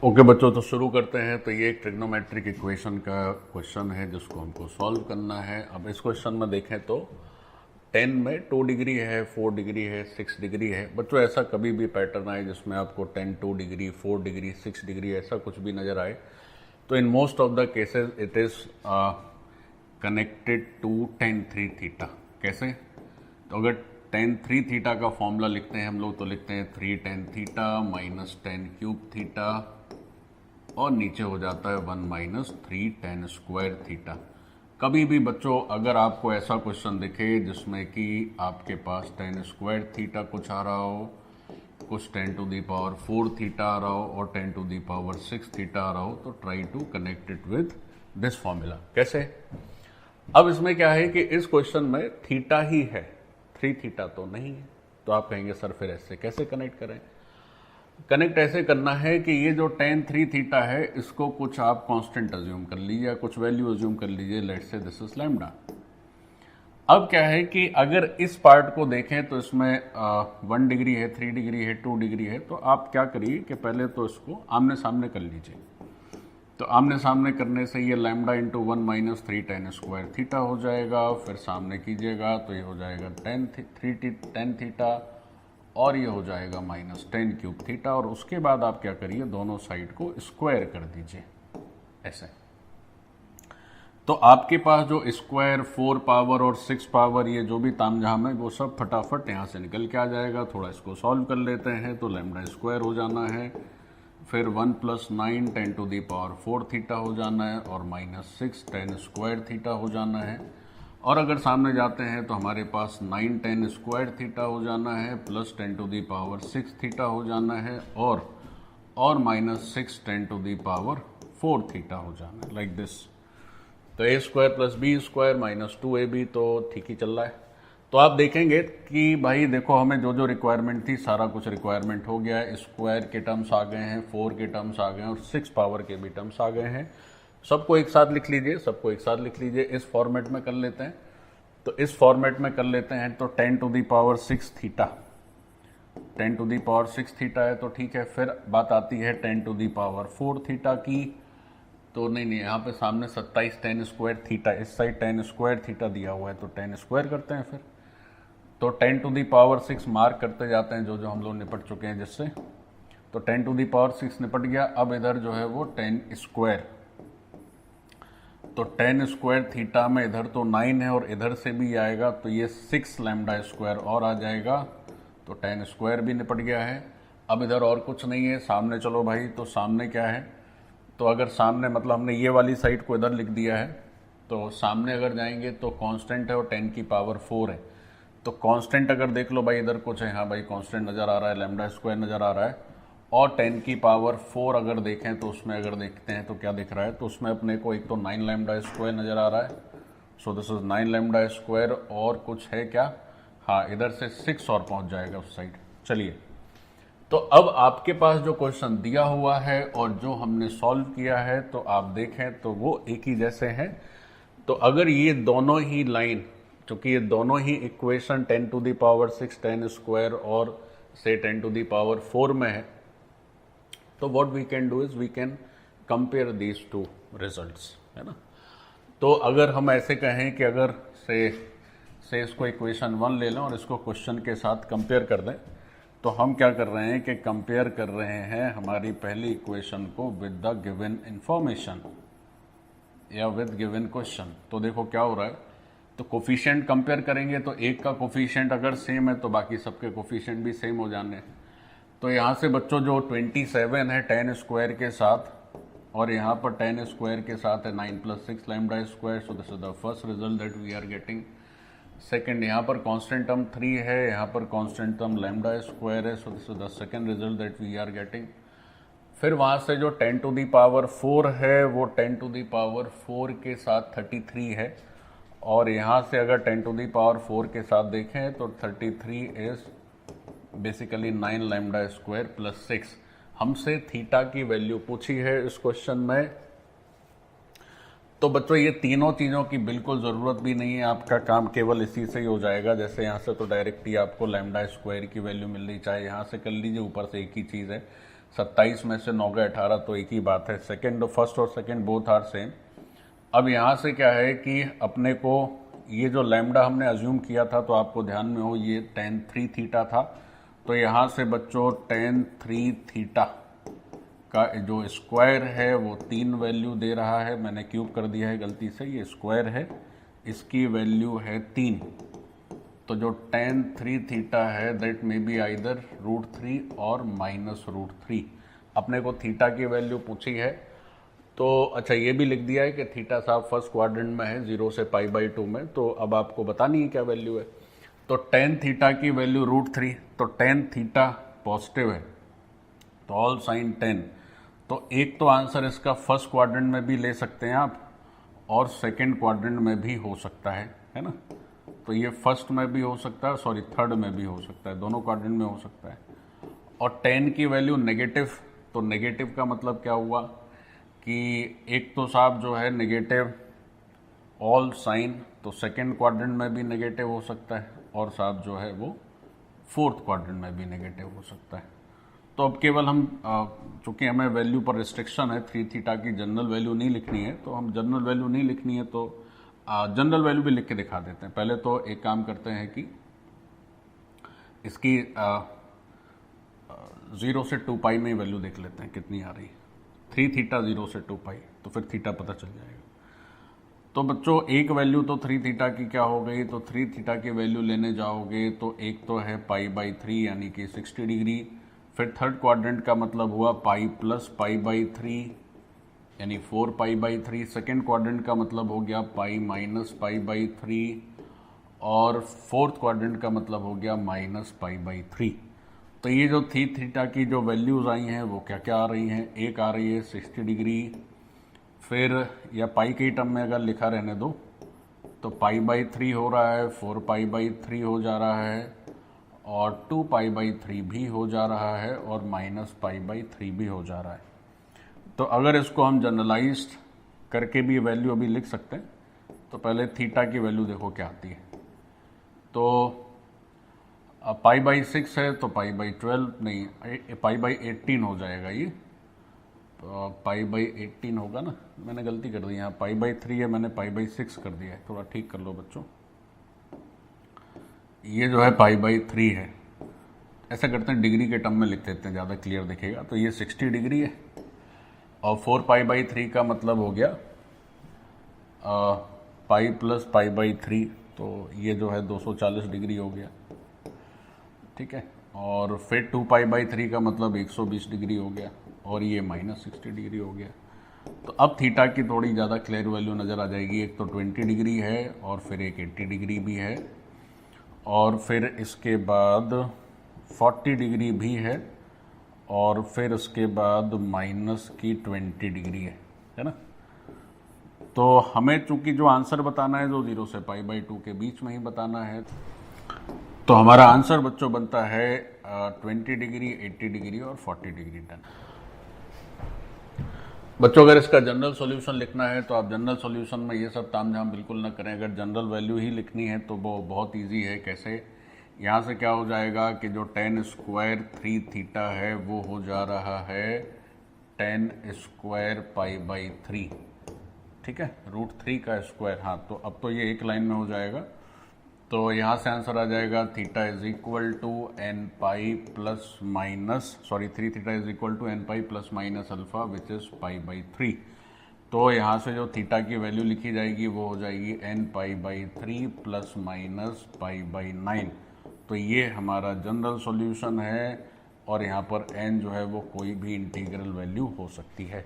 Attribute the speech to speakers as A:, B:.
A: Okay बच्चों, तो शुरू करते हैं। तो ये एक ट्रिग्नोमेट्रिक इक्वेशन का क्वेश्चन है जिसको हमको सॉल्व करना है। अब इस क्वेश्चन में देखें तो 10 में 2 डिग्री है, 4 डिग्री है, 6 डिग्री है। बच्चों ऐसा कभी भी पैटर्न आए जिसमें आपको 10 2 डिग्री, 4 डिग्री, 6 डिग्री ऐसा कुछ भी नज़र आए, तो in most of the cases it is connected to tan 3 theta. कैसे? तो अगर tan 3 थीटा का फॉर्मूला लिखते हैं हम लोग, तो लिखते हैं 3 tan theta minus tan cube theta, और नीचे हो जाता है 1 माइनस 3 tan स्क्वायर थीटा। कभी भी बच्चों अगर आपको ऐसा क्वेश्चन दिखे जिसमें कि आपके पास tan स्क्वायर थीटा कुछ आ रहा हो, कुछ 10 टू दी पावर 4 थीटा आ रहा हो और 10 टू दी पावर 6 थीटा आ रहा हो, तो try to connect it with this formula. कैसे? अब इसमें क्या है कि इस क्वेश्चन में थीटा ही है, 3 थीटा तो नहीं है। तो आप कहेंगे सर फिर ऐसे कैसे कनेक्ट करें? कनेक्ट ऐसे करना है कि ये जो tan 3 थीटा है इसको कुछ आप कांस्टेंट अज्यूम कर लीजिए, कुछ वैल्यू अज्यूम कर लीजिए, let's say this is lambda. अब क्या है कि अगर इस पार्ट को देखें तो इसमें 1 डिग्री है, 3 डिग्री है, 2 डिग्री है, तो आप क्या करिए कि पहले तो इसको आमने सामने कर लीजिए। तो आमने सामने करने से ये lambda into 1 minus 3 tan square theta हो जाएगा। फिर सामने कीजिएगा तो ये हो जाएगा tan थीटा, और ये हो जाएगा माइनस 10 क्यूब थीटा। और उसके बाद आप क्या करिए, दोनों साइड को स्क्वायर कर दीजिए ऐसे। तो आपके पास जो स्क्वायर, 4 पावर और 6 पावर, ये जो भी तामझाम है वो सब फटाफट यहाँ से निकल के आ जाएगा। थोड़ा इसको सॉल्व कर लेते हैं। तो लैम्डा स्क्वायर हो जाना है, फिर 1 plus 9 10 to the power 4 theta हो जाना है, और माइनस 6 tan स्क्वायर थीटा हो जाना है। और अगर सामने जाते हैं तो हमारे पास 9 tan स्क्वायर थीटा हो जाना है, plus 10 to the power 6 theta हो जाना है, और minus 6 10 to the power 4 theta हो जाना है, लाइक दिस। तो A square plus B square minus 2ab, तो ठीक ही चल रहा है। तो आप देखेंगे कि भाई देखो, हमें जो जो रिक्वायरमेंट थी सारा कुछ रिक्वायरमेंट हो गया है। स्क्वायर के टर्म्स आ गए हैं, 4 के टर्म्स आ गए हैं, और 6 पावर के भी टर्म्स आ गए हैं। सबको एक साथ लिख लीजिए, सबको एक साथ लिख लीजिए। इस फॉर्मेट में कर लेते हैं। तो इस फॉर्मेट में कर लेते हैं। तो 10 to the power 6 theta, 10 to the power 6 theta है, तो ठीक है। फिर बात आती है 10 टू दी पावर 4 थीटा की। तो नहीं, यहाँ पे सामने 27 tan स्क्वायर थीटा, इस साइड tan स्क्वायर थीटा दिया हुआ है, तो tan स्क्वायर करते हैं फिर। तो 10 टू दी पावर 6 मार्क करते जाते हैं जो जो हम लोग निपट चुके हैं जिससे। तो 10 टू दी पावर 6 निपट गया। अब इधर जो है वो 10 स्क्वायर, तो 10 स्क्वायर थीटा में इधर तो 9 है और इधर से भी आएगा, तो ये 6 लैम्डा स्क्वायर और आ जाएगा। तो 10 स्क्वायर भी निपट गया है। अब इधर और कुछ नहीं है, सामने चलो भाई। तो सामने क्या है? तो अगर सामने मतलब हमने ये वाली साइड को इधर लिख दिया है, तो सामने अगर जाएंगे तो कांस्टेंट है और 10 की पावर 4 है। तो कांस्टेंट अगर देख लो भाई, इधर कुछ है, हाँ भाई कांस्टेंट नज़र आ रहा है, लैम्डा स्क्वायर नज़र आ रहा है। और 10 की पावर 4 अगर देखें तो उसमें अगर देखते हैं तो क्या दिख रहा है? तो उसमें अपने को एक तो 9 लैम्डा स्क्वायर नज़र आ रहा है। So this is 9 lambda square, और कुछ है क्या? हाँ, इधर से 6 और पहुँच जाएगा उस साइड। चलिए, तो अब आपके पास जो क्वेश्चन दिया हुआ है और जो हमने सॉल्व किया है, तो आप देखें तो वो एक ही जैसे हैं। तो अगर ये दोनों ही लाइन, चूंकि ये दोनों ही equation 10 to the power 6 tan square और से 10 टू दी पावर 4 में है, तो what we can do is we can compare these two results, है ना। तो अगर हम ऐसे कहें कि अगर से इसको इक्वेशन 1 ले लें और इसको क्वेश्चन के साथ कंपेयर कर दें, तो हम क्या कर रहे हैं कि कंपेयर कर रहे हैं हमारी पहली इक्वेशन को विद द गिवन इंफॉर्मेशन या विद गिवन क्वेश्चन। तो देखो क्या हो रहा है, तो कोफिशिएंट कंपेयर करेंगे तो एक का कोफिशिएंट अगर सेम है तो बाकी सबके कोफिशिएंट भी सेम हो जाने। तो यहाँ से बच्चों जो 27 है tan स्क्वायर के साथ, और यहाँ पर tan स्क्वायर के साथ है 9 plus 6 lambda square. So this is the first result that we are getting. Second, यहाँ पर कांस्टेंट टर्म 3 है, यहाँ पर कांस्टेंट टर्म लैम्डा स्क्वायर है। So this is the second result that we are getting. फिर वहाँ से जो 10 टू दी पावर 4 है वो 10 टू दी पावर 4 के साथ 33 है, और यहाँ से अगर 10 टू दी पावर 4 के साथ देखें तो 33 is basically 9 lambda square plus 6। हमसे थीटा की वैल्यू पूछी है इस क्वेश्चन में, तो बच्चों ये तीनों चीज़ों की बिल्कुल ज़रूरत भी नहीं है, आपका काम केवल इसी से ही हो जाएगा। जैसे यहाँ से तो डायरेक्ट ही आपको लैम्डा स्क्वायर की वैल्यू मिल रही, चाहे यहाँ से कर लीजिए, ऊपर से एक ही चीज़ है। 27 में से 9 गए 18, तो एक ही बात है। सेकेंड, फर्स्ट और सेकेंड बोथ आर सेम। अब यहाँ से क्या है कि अपने को ये जो लैम्डा हमने अज्यूम किया था, तो आपको ध्यान में हो ये tan 3 थीटा था, तो यहाँ से बच्चों tan 3 थीटा का जो स्क्वायर है वो 3 वैल्यू दे रहा है। मैंने क्यूब कर दिया है गलती से, ये स्क्वायर है, इसकी वैल्यू है 3। तो जो tan 3 थीटा है दैट मे बी आइदर √3 और -√3। अपने को थीटा की वैल्यू पूछी है, तो अच्छा ये भी लिख दिया है कि थीटा साहब फर्स्ट क्वाड्रेंट में है 0 से π/2 में, तो अब आपको बतानी है क्या वैल्यू है। तो tan थीटा की वैल्यू √3, तो tan थीटा पॉजिटिव है, तो ऑल साइन 10। तो एक तो आंसर इसका फर्स्ट क्वाड्रेंट में भी ले सकते हैं आप, और सेकंड क्वाड्रेंट में भी हो सकता है ना। तो ये फर्स्ट में भी हो सकता है, सॉरी थर्ड में भी हो सकता है, दोनों क्वाड्रेंट में हो सकता है। और 10 की वैल्यू नेगेटिव, तो नेगेटिव का मतलब क्या हुआ कि एक तो साहब जो है नेगेटिव ऑल साइन, तो सेकंड क्वाड्रेंट में भी नेगेटिव हो सकता है, और साहब जो है वो फोर्थ क्वाड्रेंट में भी नेगेटिव हो सकता है। तो अब केवल हम चूंकि हमें वैल्यू पर रिस्ट्रिक्शन है, 3 थीटा की जनरल वैल्यू नहीं लिखनी है, तो हम जनरल वैल्यू नहीं लिखनी है तो जनरल वैल्यू भी लिख के दिखा देते हैं। पहले तो एक काम करते हैं कि इसकी 0 से 2π में वैल्यू देख लेते हैं कितनी आ रही है। 3 थीटा 0 से 2π, तो फिर थीटा पता चल जाएगा। तो बच्चों एक वैल्यू तो 3 थीटा की क्या हो गई, तो 3 थीटा की वैल्यू लेने जाओगे तो एक तो है π/3 यानी कि 60 डिग्री, फिर थर्ड क्वाड्रेंट का मतलब हुआ π + π/3 यानी 4π/3, सेकेंड क्वाड्रेंट का मतलब हो गया π - π/3, और फोर्थ क्वाड्रेंट का मतलब हो गया -π/3। तो ये जो 3 थीटा की जो वैल्यूज आई हैं वो क्या क्या आ रही हैं, एक आ रही है 60 डिग्री, फिर या पाई के टर्म में अगर लिखा रहने दो तो π/3 हो रहा है, 4π/3 हो जा रहा है, और 2π/3 भी हो जा रहा है, और -π/3 भी हो जा रहा है। तो अगर इसको हम जनरलाइज्ड करके भी वैल्यू अभी लिख सकते हैं, तो पहले थीटा की वैल्यू देखो क्या आती है। तो π/6 है तो π/12 नहीं, π/18 हो जाएगा ये, π/18 होगा ना, मैंने गलती कर दी यहाँ, π/3 है, मैंने π/6 कर दिया है, थोड़ा ठीक कर लो बच्चों। ये जो है π/3 है, ऐसा करते हैं डिग्री के टर्म में लिख देते हैं, ज़्यादा क्लियर दिखेगा। तो ये 60 डिग्री है, और 4π/3 का मतलब हो गया π + π/3, तो ये जो है 240 डिग्री हो गया, ठीक है। और फिर 2π/3 का मतलब 120 डिग्री हो गया, और ये -60 डिग्री हो गया। तो अब थीटा की थोड़ी ज़्यादा क्लियर वैल्यू नज़र आ जाएगी। एक तो 20 डिग्री है, और फिर एक 80 डिग्री भी है, और फिर इसके बाद 40 डिग्री भी है, और फिर उसके बाद -20 डिग्री है ना। तो हमें चूंकि जो आंसर बताना है जो 0 से π/2 के बीच में ही बताना है, तो हमारा आंसर बच्चों बनता है 20 डिग्री, 80 डिग्री और 40 डिग्री। डन बच्चों, अगर इसका जनरल सॉल्यूशन लिखना है तो आप जनरल सॉल्यूशन में ये सब तामझाम बिल्कुल ना करें। अगर जनरल वैल्यू ही लिखनी है तो वो बहुत इजी है। कैसे, यहाँ से क्या हो जाएगा कि जो tan स्क्वायर 3 थीटा है वो हो जा रहा है tan स्क्वायर π/3, ठीक है, √3 का स्क्वायर। हाँ, तो अब तो ये एक लाइन में हो जाएगा। तो यहाँ से आंसर आ जाएगा theta is equal to nπ plus minus, sorry 3 theta is equal to nπ plus minus alpha which is π/3। तो यहाँ से जो थीटा की वैल्यू लिखी जाएगी वो हो जाएगी nπ/3 प्लस माइनस π/9। तो ये हमारा जनरल सॉल्यूशन है, और यहाँ पर n जो है वो कोई भी इंटीग्रल वैल्यू हो सकती है।